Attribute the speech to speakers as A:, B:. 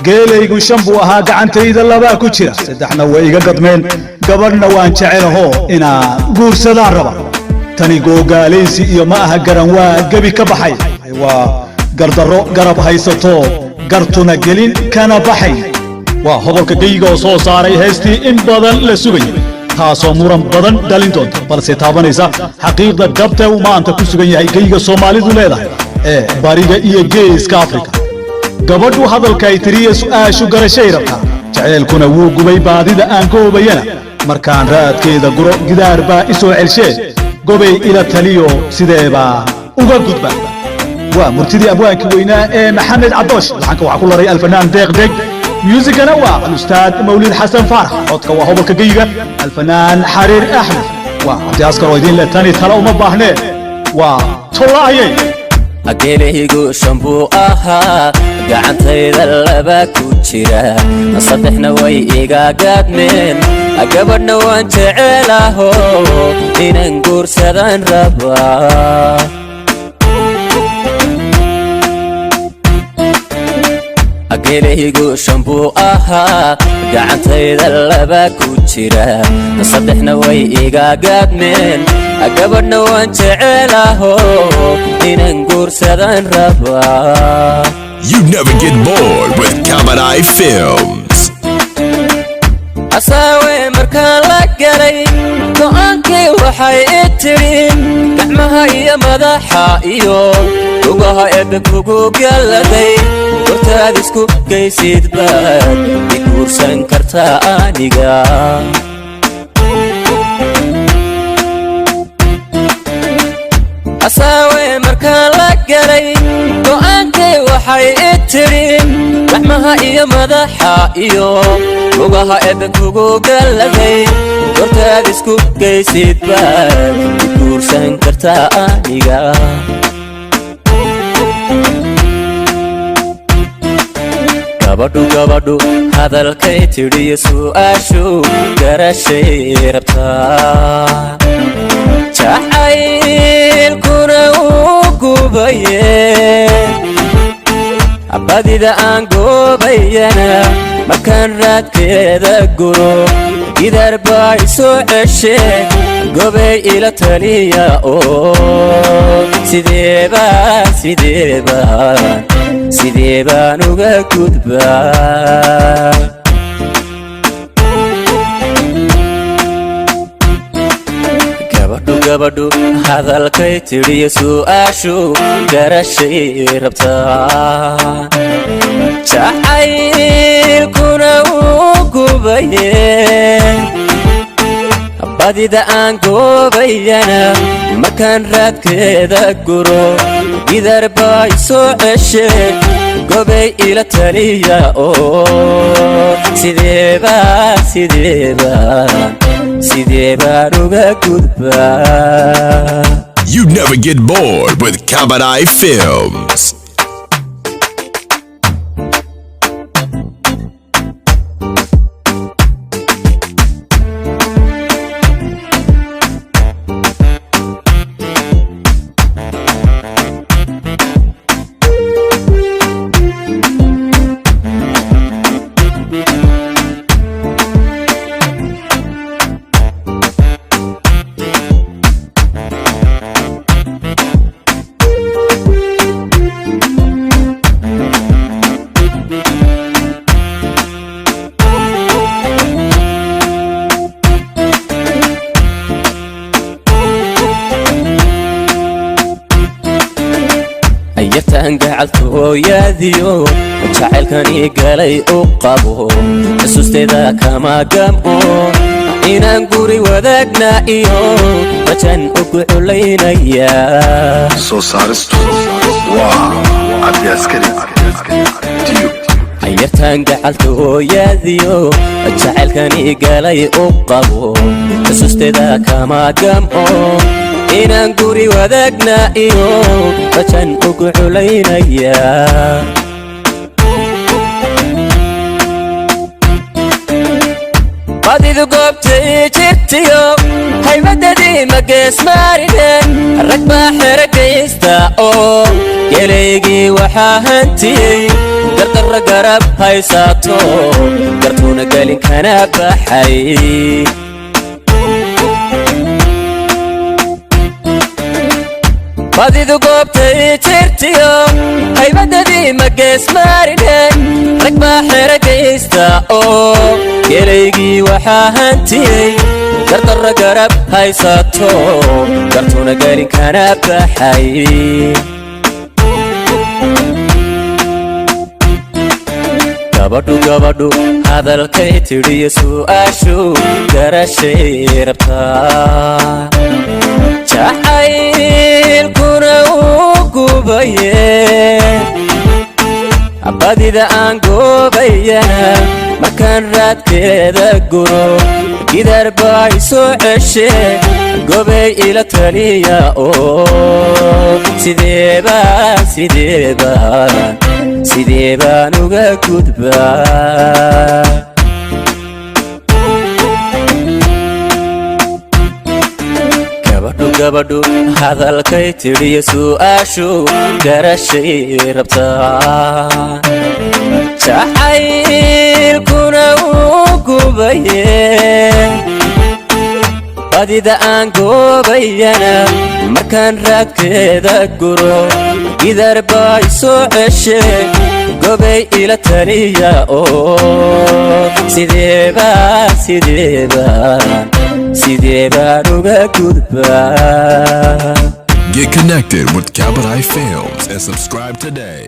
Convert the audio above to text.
A: geelaygu shan buu ahaa gacantayda labaa ku jira saddexna way iga gadmeen gabadhna waan jecelaho inaan guursadaan raba tani googaalaysi iyo ma aha garan waa gabi ka baxay waa gardarro garab haysato gartuna gelin kana baxay waa hobolka geyga oo soo saaray heestii in badan la sugay taasoo muran badan dhalin doonta balse taabanaysa xaqiiqda dhabta uu maanta ku sugan yahay geyga Soomaalidu leedahay ee bariga iyo geeska Afrika gabadhu hadalka ay tiriye su'aashu garashay rabta jaceelkuna wuu gubay baadida aan goobayana markaan raadkeeda guro gidaar baa isoo celshay gobay ila taliyo sideeba uga gudba waa murtidi abwaanki weynaa ee Maxamed Cabdoosh waxaan waxa ku laray alfanaan deeq ميوزيكنا والأستاذ مولد حسن فرح عودك وهو الكجيجة الفنان حرير أحمد وعندي أذكر ويدين للتاني تلا وما بحنه وطلعي
B: أجيله شامبو قعنت إذا لباك وتشيره نصدحنا ويجا قدمين أجبرنا وانت علاهو إن نقول سدان ربا أجيله شامبو قعنت إذا لباك وتشيره نصدحنا ويجا قدمين أجبرنا وانت علاهو إن نقول سدان ربا.
C: You never get bored with Kamadai Films.
B: أساوي مركان لقري كأنكي وحي اترين كعمها إيا مدحا إيو وقها إبكوكو قلدي ورتادسكو كيسيد باد يكور سنكرتا آنيقا أساوي مركان لقري كأنكي وحي اترين كعمها إيا مدحا إيو وقها إبكوكو قلدي ورتادسكو كيسيد باد يكور سنكرتا آنيقا gabadhu hadalkay tiriye su'aashu garashay rabtaa jacaylkuna uu gubaye abadida aan goobayana markaan raadkeeda guro gidaar baa isoo ceshe gobay ila taliya oo sidee baan uga gudbaa gabadhu hadalkay tiriye su'aashu garashay rabtaa jacaylkuna uu gubaye badida aan goobayana markaan raadkeeda guro gidaar baa isoo ceshe gobay ila taliya oo sidee baan uga gudbaa.
C: You never get bored with Kamadai Films.
B: yartaan gacalto yaadiyo jacaylkani galay u qabo xusuusteeda kama gamco inaan guri wadaagna iyo wajan ugu culaynaya
D: soo saaristu waa cabdi askari
B: yartaan gacalto yaadiyo jacaylkani galay u qabo xusuusteeda kama gamco inaan guri wadaagna iyo wajan ugu culaynaya badidu badidu goobtay jirtiyo haymadadii ma geesmaarinen rag baa xeragaysta oo gelaygii waxaa hantiyey gardarra garab haysaato gartuuna gelin kana baxay badidu goobtay jirtiyo haymadadii ma geesmaarinen rag baa xeragaysta oo gelaygii waxaa hantiyey gardarra garab haysaato gartuuna gelin kana baxay gabadhu hadalkay tidhiyo su'aashu garashay rabtaa jacaylkuna uu gubaye badida aan goobayana markaan raadkeeda guro gidaar baa isoo ceshe gobay ila taliya oo sidee baan uga gudbaa gabadhu hadalkay tidhiyo su'aashu garashay rabtaa jacaylkuna uu gubaye badida aan goobayana markaan raadkeeda guro gidaar baa isoo ceshe gobay ila taliya oo sidee baan uga gudbaa
C: Get connected with Cabaret Films and subscribe today.